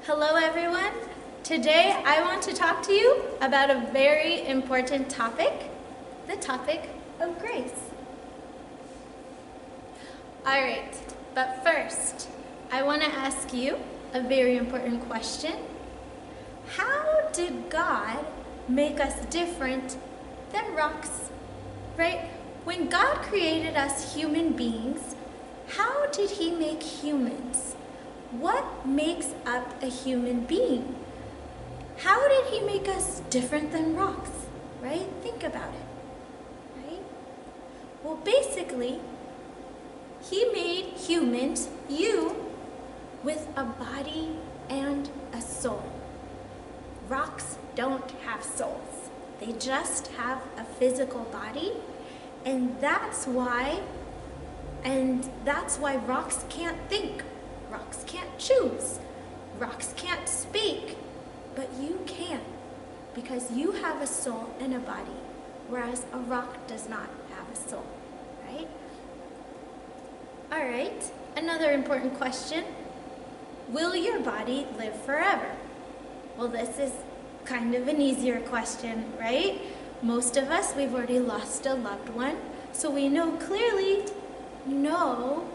Hello everyone. Today I want to talk to you about a very important topic, the topic of grace. Alright, but first I want to ask you a very important question. How did God make us different than rocks? Right? When God created us human beings, how did He make humans? What makes up a human being? How did He make us different than rocks? Right? Think about it. Right? Well, basically, He made humans, you, with a body and a soul. Rocks don't have souls. They just have a physical body, and that's why rocks can't think. Rocks can't choose. Rocks can't speak. But you can, because you have a soul and a body, whereas a rock does not have a soul, right? All right, another important question. Will your body live forever? Well, this is kind of an easier question, right? Most of us, we've already lost a loved one, so we know clearly, no,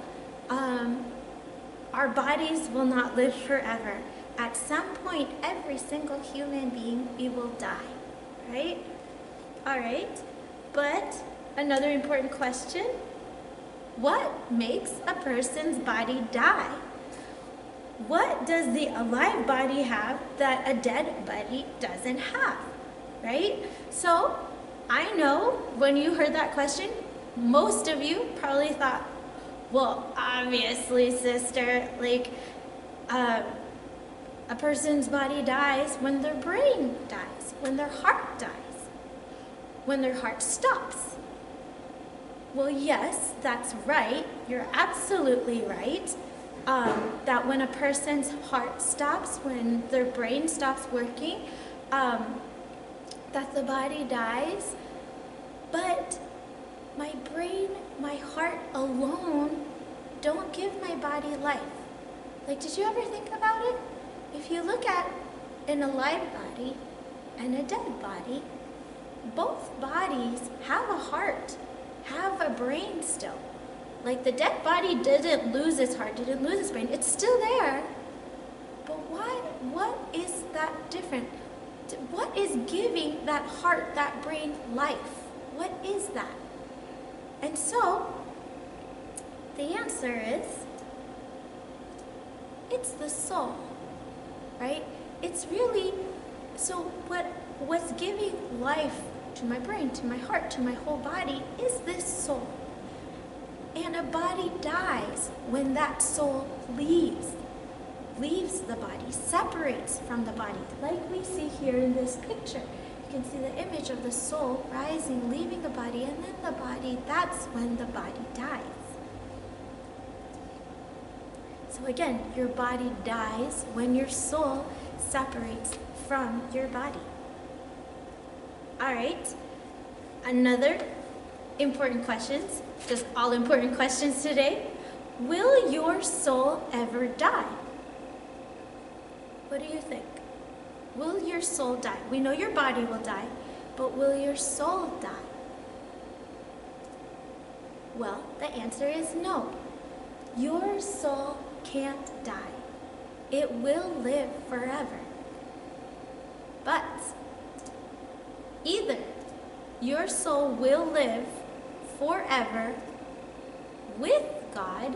our bodies will not live forever. At some point, every single human being, we will die, right? All right, but another important question, what makes a person's body die? What does the alive body have that a dead body doesn't have, right? So I know when you heard that question, most of you probably thought, well, obviously, sister, like a person's body dies when their brain dies, when their heart dies, when their heart stops. Well, yes, that's right. You're absolutely right. That when a person's heart stops, when their brain stops working, that the body dies. But my brain, my heart alone don't give my body life. Like, did you ever think about it? If you look at an alive body and a dead body, both bodies have a heart, have a brain still. Like, the dead body didn't lose its heart, didn't lose its brain. It's still there. But what is that different? What is giving that heart, that brain life? What is that? And so, the answer is, it's the soul, right? It's really, so what's giving life to my brain, to my heart, to my whole body is this soul. And a body dies when that soul leaves the body, separates from the body, like we see here in this picture. You can see the image of the soul rising, leaving the body, and then the body, that's when the body dies. So again, your body dies when your soul separates from your body. All right, another important questions, just all important questions today. Will your soul ever die? What do you think? Will your soul die? We know your body will die, but will your soul die? Well, the answer is no. Your soul can't die. It will live forever. But either your soul will live forever with God,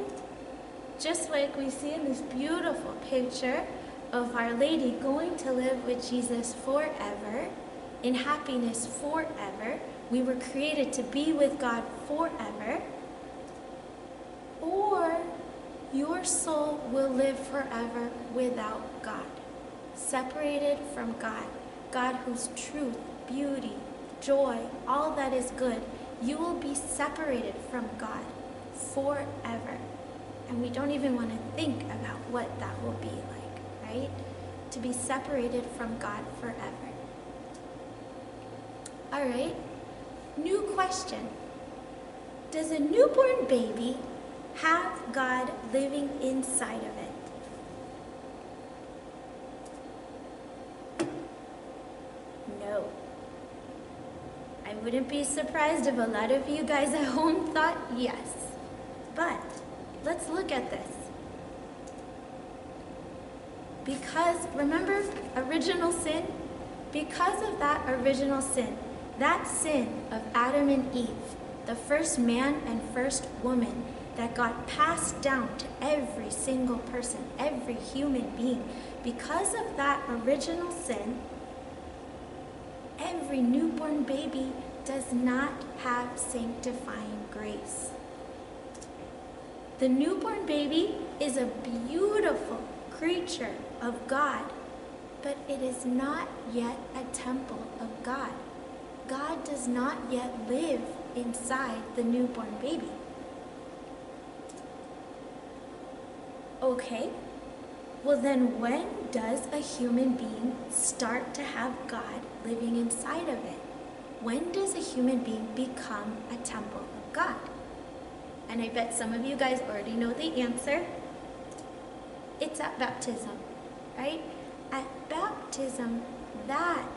just like we see in this beautiful picture of Our Lady going to live with Jesus forever, in happiness forever. We were created to be with God forever. Or your soul will live forever without God, separated from God, God whose truth, beauty, joy, all that is good. You will be separated from God forever. And we don't even want to think about what that will be like, right? To be separated from God forever. All right, new question. Does a newborn baby have God living inside of it? wouldn't be surprised if a lot of you guys at home thought yes. But let's look at this. Because, remember, original sin? Because of that original sin, that sin of Adam and Eve, the first man and first woman that got passed down to every single person, every human being, because of that original sin, every newborn baby does not have sanctifying grace. The newborn baby is a beautiful creature of God, but it is not yet a temple of God. God does not yet live inside the newborn baby. Okay, well then when does a human being start to have God living inside of it? When does a human being become a temple of God? And I bet some of you guys already know the answer. It's at baptism, right? At baptism, that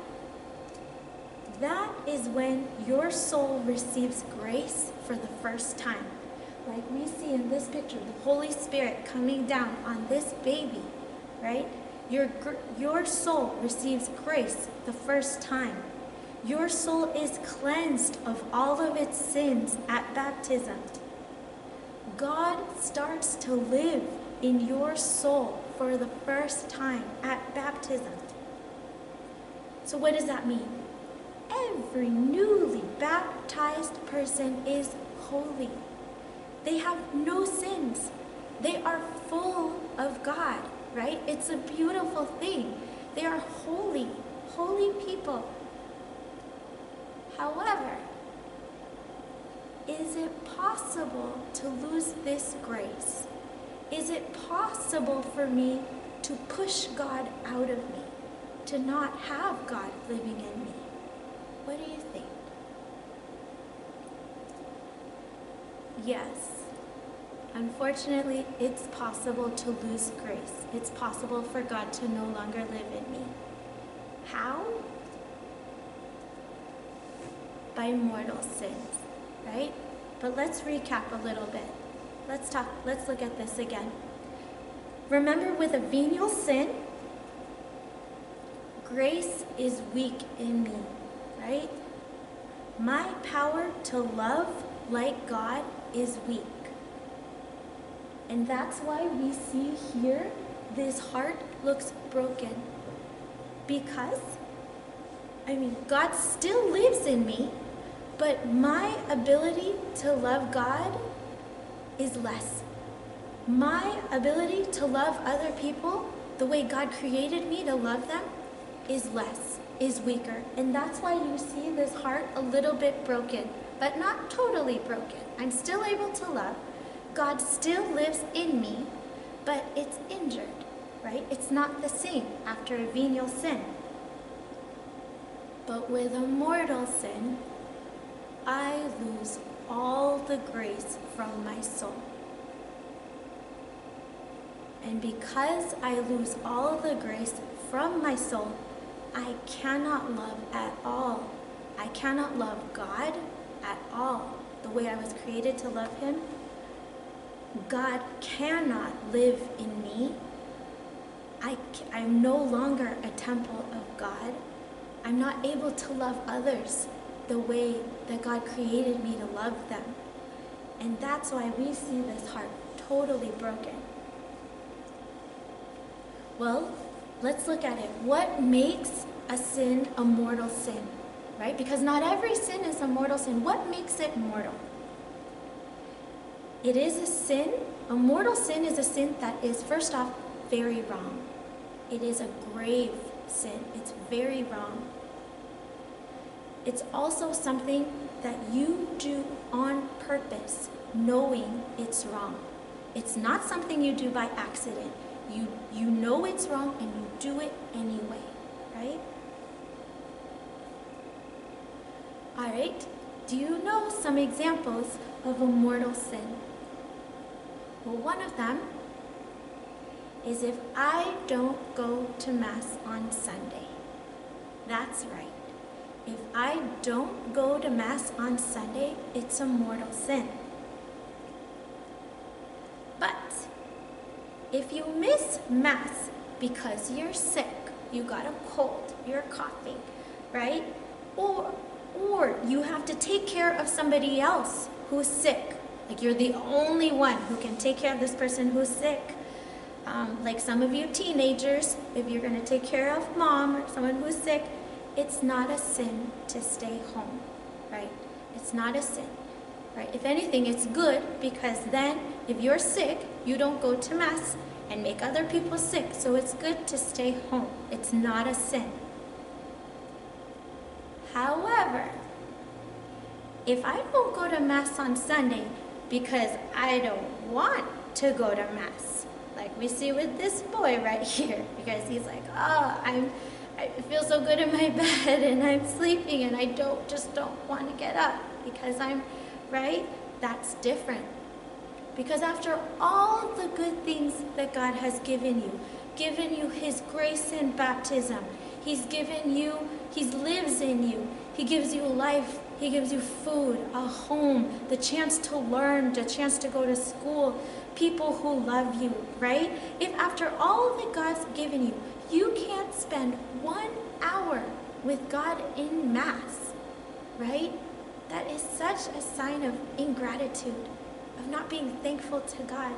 is when your soul receives grace for the first time. Like we see in this picture, the Holy Spirit coming down on this baby, right? Your soul receives grace the first time. Your soul is cleansed of all of its sins at baptism. God starts to live in your soul for the first time at baptism. So what does that mean? Every newly baptized person is holy. They have no sins. They are full of God, right? It's a beautiful thing. They are holy, holy people. However, is it possible to lose this grace? Is it possible for me to push God out of me, to not have God living in me? What do you think? Yes. Unfortunately, it's possible to lose grace. It's possible for God to no longer live in me. How? By mortal sins, right? But let's recap a little bit. Let's look at this again. Remember, with a venial sin, grace is weak in me, right? My power to love like God is weak. And that's why we see here this heart looks broken. Because, God still lives in me, but my ability to love God is less. My ability to love other people the way God created me to love them is less, is weaker. And that's why you see this heart a little bit broken, but not totally broken. I'm still able to love. God still lives in me, but it's injured, right? It's not the same after a venial sin. But with a mortal sin, I lose all the grace from my soul. And because I lose all the grace from my soul, I cannot love at all. I cannot love God at all the way I was created to love Him. God cannot live in me. I'm no longer a temple of God. I'm not able to love others the way that God created me to love them. And that's why we see this heart totally broken. Well, let's look at it. What makes a sin a mortal sin, right? Because not every sin is a mortal sin. What makes it mortal? It is a sin. A mortal sin is a sin that is, first off, very wrong. It is a grave sin. It's very wrong. It's also something that you do on purpose, knowing it's wrong. It's not something you do by accident. You know it's wrong and you do it anyway, right? All right, do you know some examples of a mortal sin? Well, one of them is if I don't go to Mass on Sunday. That's right. if I don't go to Mass on Sunday, it's a mortal sin. But if you miss Mass because you're sick, you got a cold, you're coughing, right? Or you have to take care of somebody else who's sick. Like you're the only one who can take care of this person who's sick. Like some of you teenagers, if you're going to take care of mom or someone who's sick, it's not a sin to stay home, right? It's not a sin, right? If anything, it's good because then if you're sick, you don't go to Mass and make other people sick. So it's good to stay home. It's not a sin. However, if I don't go to Mass on Sunday because I don't want to go to Mass, like we see with this boy right here, because he's like, oh, I feel so good in my bed and I'm sleeping and I just don't want to get up because I'm, right? That's different. Because after all the good things that God has given you His grace in baptism, He lives in you, He gives you life, He gives you food, a home, the chance to learn, the chance to go to school, people who love you, right? If after all that God's given you, you can't spend 1 hour with God in Mass, right? That is such a sign of ingratitude, of not being thankful to God.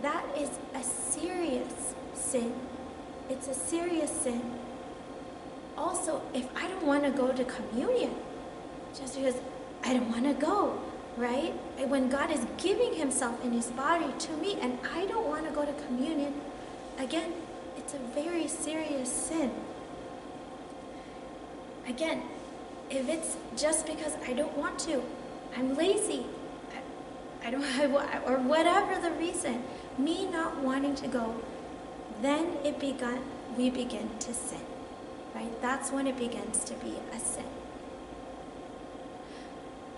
That is a serious sin. It's a serious sin. Also, if I don't want to go to communion, just because I don't want to go, right? When God is giving Himself in His body to me and I don't want to go to communion, again, it's a very serious sin. Again, if it's just because I don't want to, I'm lazy, or whatever the reason, me not wanting to go, then we begin to sin, right? That's when it begins to be a sin.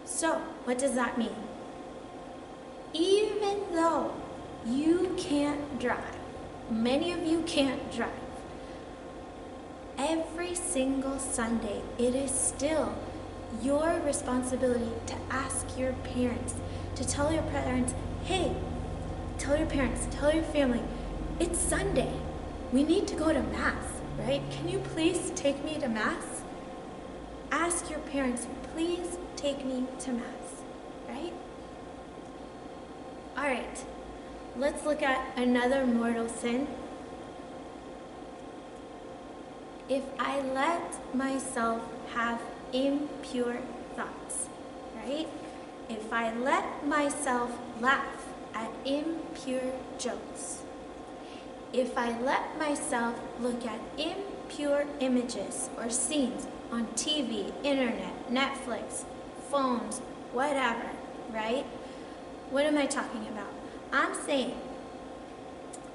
So, what does that mean? Even though you can't drive, many of you can't drive, every single Sunday, it is still your responsibility to ask your parents, to tell your parents, hey, tell your parents, tell your family, it's Sunday. We need to go to Mass, right? Can you please take me to Mass? Ask your parents, please take me to Mass, right? All right, let's look at another mortal sin. If I let myself have impure thoughts, right? If I let myself laugh at impure jokes, if I let myself look at impure images or scenes on TV, internet, Netflix, phones, whatever, right? What am I talking about? I'm saying,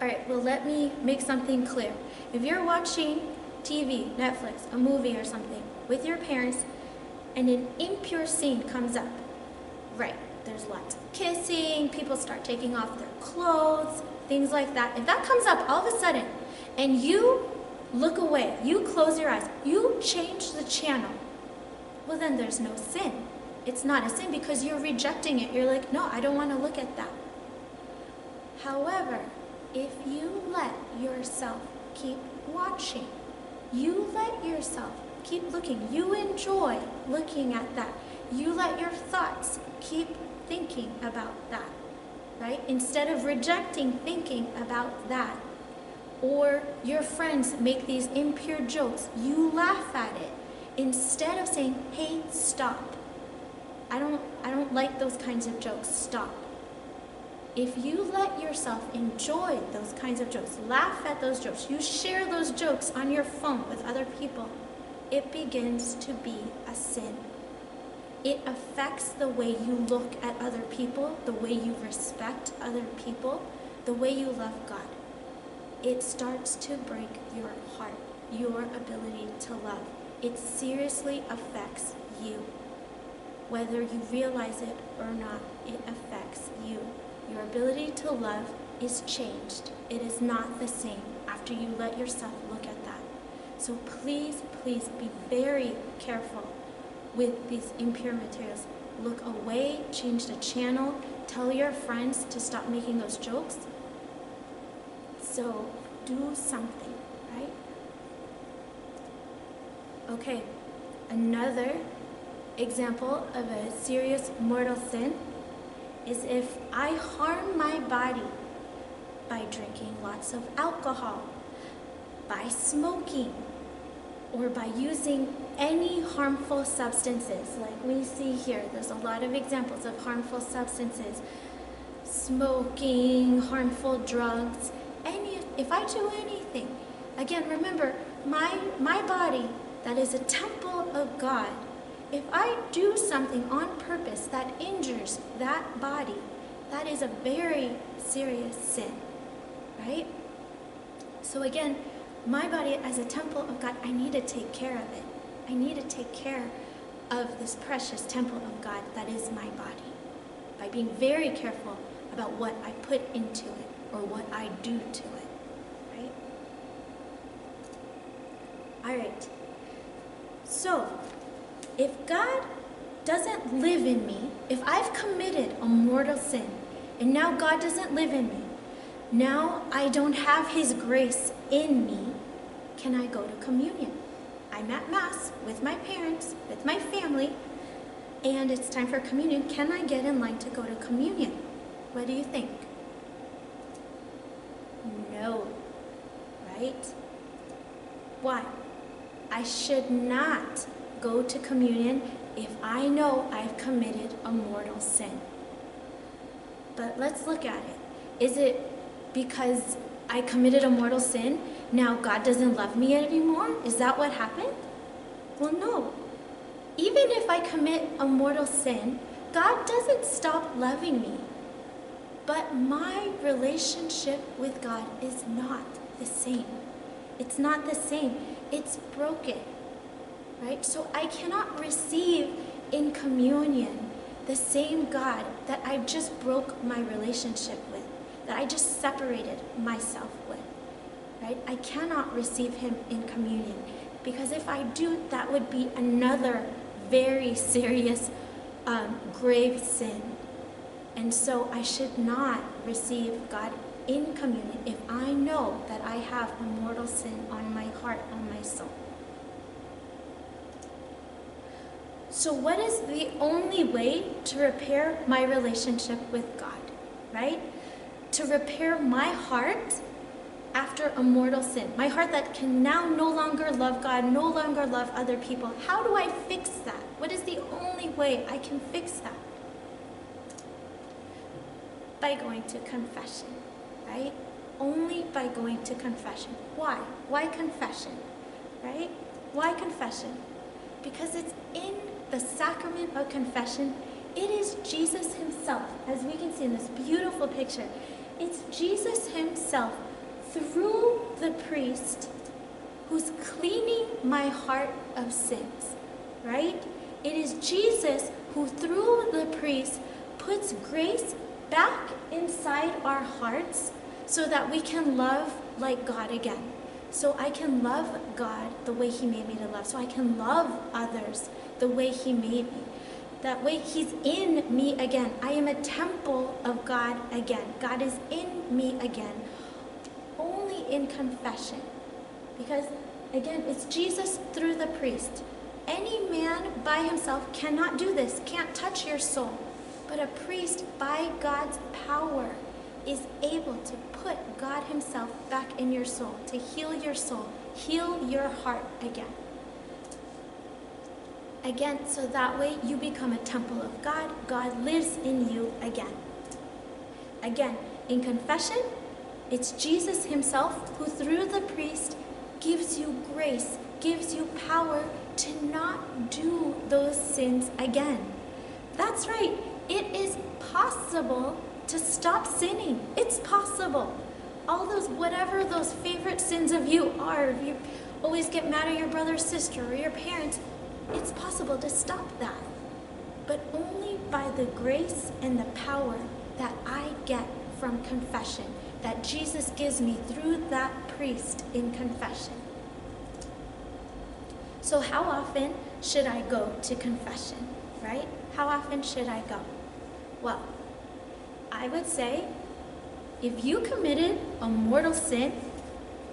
all right, well, let me make something clear. If you're watching TV, Netflix, a movie or something with your parents and an impure scene comes up, right, there's lots of kissing, people start taking off their clothes, things like that. If that comes up all of a sudden and you look away, you close your eyes, you change the channel, well then there's no sin. It's not a sin because you're rejecting it. You're like, no, I don't want to look at that. However, if you let yourself keep watching, you let yourself keep looking, you enjoy looking at that, you let your thoughts keep thinking about that, right? Instead of rejecting thinking about that, or your friends make these impure jokes, you laugh at it instead of saying, hey, stop. I don't like those kinds of jokes, stop. If you let yourself enjoy those kinds of jokes, laugh at those jokes, you share those jokes on your phone with other people, it begins to be a sin. It affects the way you look at other people, the way you respect other people, the way you love God. It starts to break your heart, your ability to love. It seriously affects you. Whether you realize it or not, it affects you. Your ability to love is changed. It is not the same after you let yourself look at that. So please, please be very careful with these impure materials. Look away, change the channel, tell your friends to stop making those jokes. So do something, right? Okay, another example of a serious mortal sin is if I harm my body by drinking lots of alcohol, by smoking, or by using any harmful substances. Like we see here, there's a lot of examples of harmful substances. Smoking, harmful drugs, if I do anything. Again, remember, my body, that is a temple of God. If I do something on purpose that injures that body, that is a very serious sin, right? So again, my body as a temple of God, I need to take care of it. I need to take care of this precious temple of God that is my body by being very careful about what I put into it or what I do to it, right? All right. So, if God doesn't live in me, if I've committed a mortal sin, and now God doesn't live in me, now I don't have His grace in me, can I go to communion? I'm at Mass with my parents, with my family, and it's time for communion. Can I get in line to go to communion? What do you think? No, right? Why? I should not go to communion if I know I've committed a mortal sin. But let's look at it. Is it because I committed a mortal sin, now God doesn't love me anymore? Is that what happened? Well, no. Even if I commit a mortal sin, God doesn't stop loving me. But my relationship with God is not the same. It's not the same. It's broken, right? So I cannot receive in communion the same God that I just broke my relationship with, that I just separated myself with, right? I cannot receive Him in communion because if I do, that would be another very serious, grave sin. And so I should not receive God in communion if I know that I have a mortal sin on my heart, on my soul. So what is the only way to repair my relationship with God, right? To repair my heart after a mortal sin, my heart that can now no longer love God, no longer love other people. How do I fix that? What is the only way I can fix that? By going to confession, right? Only by going to confession. Why? Why confession, right? Why confession? Because it's in the sacrament of confession. It is Jesus Himself, as we can see in this beautiful picture. It's Jesus Himself through the priest who's cleaning my heart of sins, right? It is Jesus who through the priest puts grace back inside our hearts so that we can love like God again. So I can love God the way He made me to love. So I can love others the way He made me. That way He's in me again. I am a temple of God again. God is in me again. Only in confession. Because again, it's Jesus through the priest. Any man by himself cannot do this, can't touch your soul. But a priest, by God's power, is able to put God Himself back in your soul, to heal your soul, heal your heart again. Again, so that way you become a temple of God. God lives in you again. Again, in confession, it's Jesus Himself who through the priest gives you grace, gives you power to not do those sins again. That's right. It is possible to stop sinning. It's possible. All those, whatever those favorite sins of you are, if you always get mad at your brother or sister or your parents, it's possible to stop that. But only by the grace and the power that I get from confession, that Jesus gives me through that priest in confession. So how often should I go to confession, right? How often should I go? Well, I would say if you committed a mortal sin,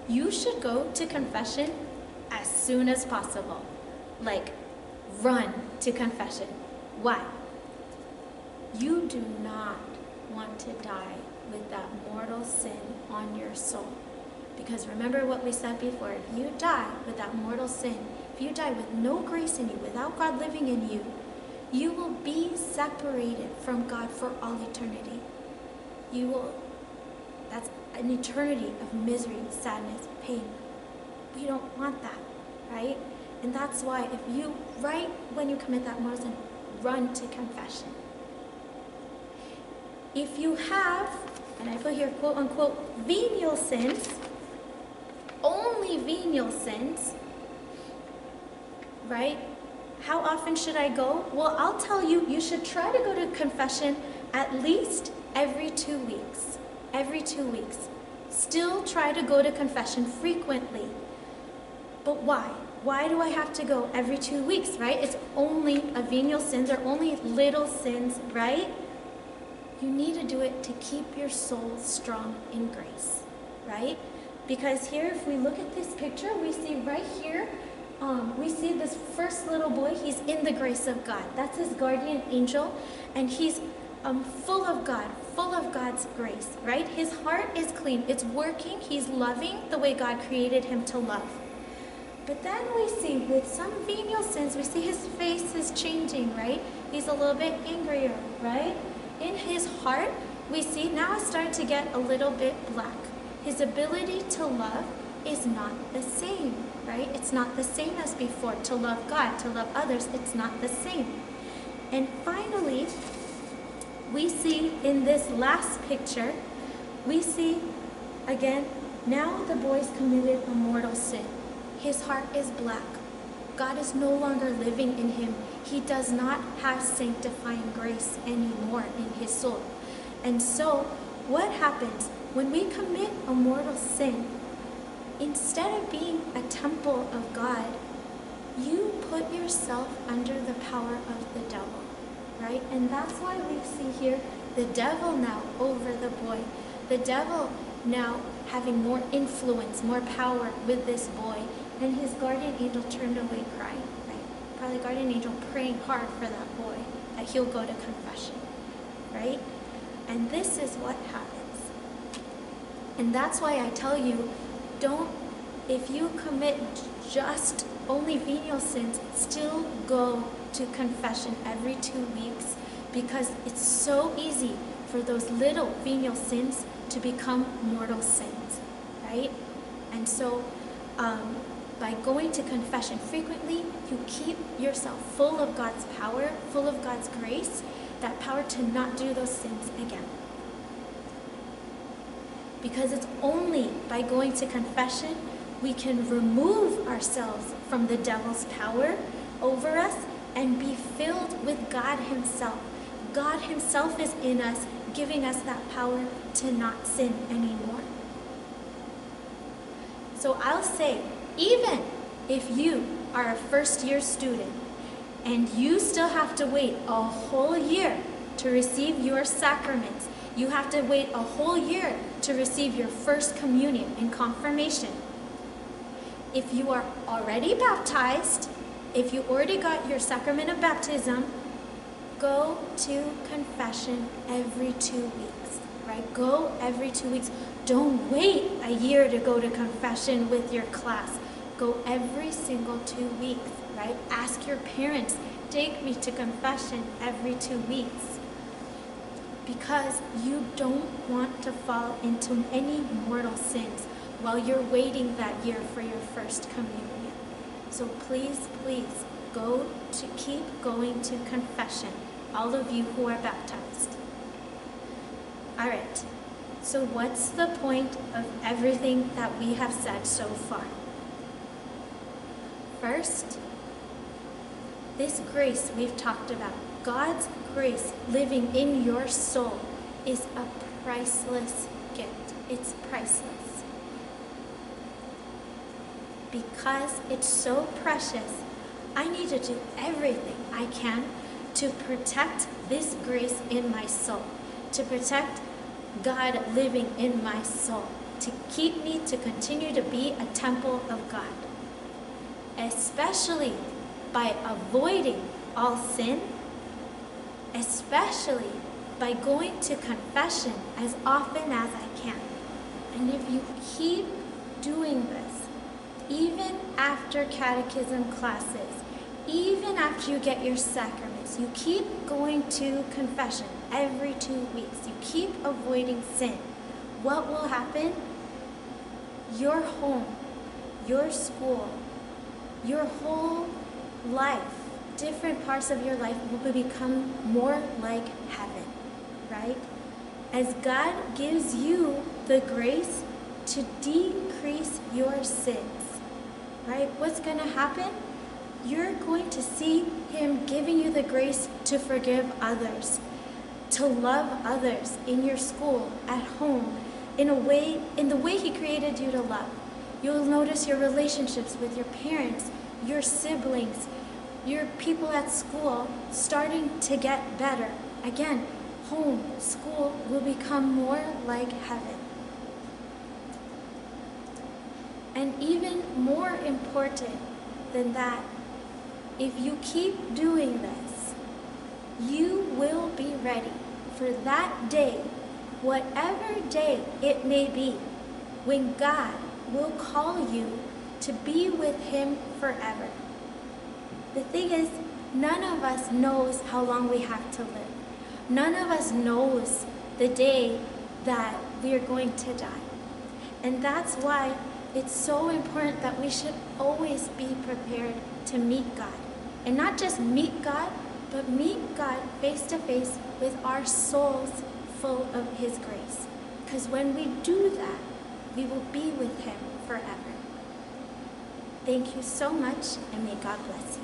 you should go to confession as soon as possible. Like, run to confession. Why? You do not want to die with that mortal sin on your soul. Because remember what we said before, if you die with that mortal sin, if you die with no grace in you, without God living in you, you will be separated from God for all eternity. That's an eternity of misery, sadness, pain. We don't want that, right? And that's why right when you commit that mortal sin, run to confession. If you have, and I put here quote unquote, venial sins, only venial sins, right? How often should I go? Well, I'll tell you, you should try to go to confession at least every 2 weeks. Every 2 weeks. Still try to go to confession frequently. But why? Why do I have to go every 2 weeks, right? It's only a venial sins, or only little sins, right? You need to do it to keep your soul strong in grace, right? Because here, if we look at this picture, we see right here, we see this first little boy, he's in the grace of God. That's his guardian angel, and he's full of God, full of God's grace, right? His heart is clean, it's working, he's loving the way God created him to love. But then we see with some venial sins, we see his face is changing, right? He's a little bit angrier, right? In his heart, we see now it's starting to get a little bit black. His ability to love is not the same, right? It's not the same as before. To love God, to love others, it's not the same. And finally, we see in this last picture, we see again, now the boy's committed a mortal sin. His heart is black. God is no longer living in him. He does not have sanctifying grace anymore in his soul. And so, what happens when we commit a mortal sin? Instead of being a temple of God, you put yourself under the power of the devil, right? And that's why we see here the devil now over the boy. The devil now having more influence, more power with this boy. And his guardian angel turned away crying, right? Probably guardian angel praying hard for that boy, that he'll go to confession, right? And this is what happens. And that's why I tell you, if you commit just only venial sins, still go to confession every 2 weeks, because it's so easy for those little venial sins to become mortal sins, right? And so, by going to confession frequently, you keep yourself full of God's power, full of God's grace, that power to not do those sins again. Because it's only by going to confession we can remove ourselves from the devil's power over us and be filled with God himself. God himself is in us, giving us that power to not sin anymore. So I'll say, even if you are a first-year student and you still have to wait a whole year to receive your sacraments, you have to wait a whole year to receive your first communion and confirmation. If you are already baptized, if you already got your sacrament of baptism, go to confession every 2 weeks, right? Go every 2 weeks. Don't wait a year to go to confession with your class. Go every single 2 weeks, right? Ask your parents, take me to confession every 2 weeks. Because you don't want to fall into any mortal sins while you're waiting that year for your first communion. So please, please, keep going to confession, all of you who are baptized. All right, so what's the point of everything that we have said so far? First, this grace we've talked about, God's grace living in your soul, is a priceless gift. It's priceless. Because it's so precious, I need to do everything I can to protect this grace in my soul, to protect God living in my soul, to keep me to continue to be a temple of God, especially by avoiding all sin, especially by going to confession as often as I can. And if you keep doing this, even after catechism classes, even after you get your sacraments, you keep going to confession every 2 weeks, you keep avoiding sin, what will happen? Your home, your school, your whole life, different parts of your life will become more like heaven, right? As God gives you the grace to decrease your sins, right? What's going to happen? You're going to see Him giving you the grace to forgive others, to love others in your school, at home, in the way He created you to love. You'll notice your relationships with your parents, your siblings, your people at school starting to get better. Again, home, school will become more like heaven. And even more important than that, if you keep doing this, you will be ready for that day, whatever day it may be, when God will call you to be with Him forever. The thing is, none of us knows how long we have to live. None of us knows the day that we are going to die. And that's why it's so important that we should always be prepared to meet God. And not just meet God, but meet God face to face with our souls full of His grace. Because when we do that, we will be with Him forever. Thank you so much, and may God bless you.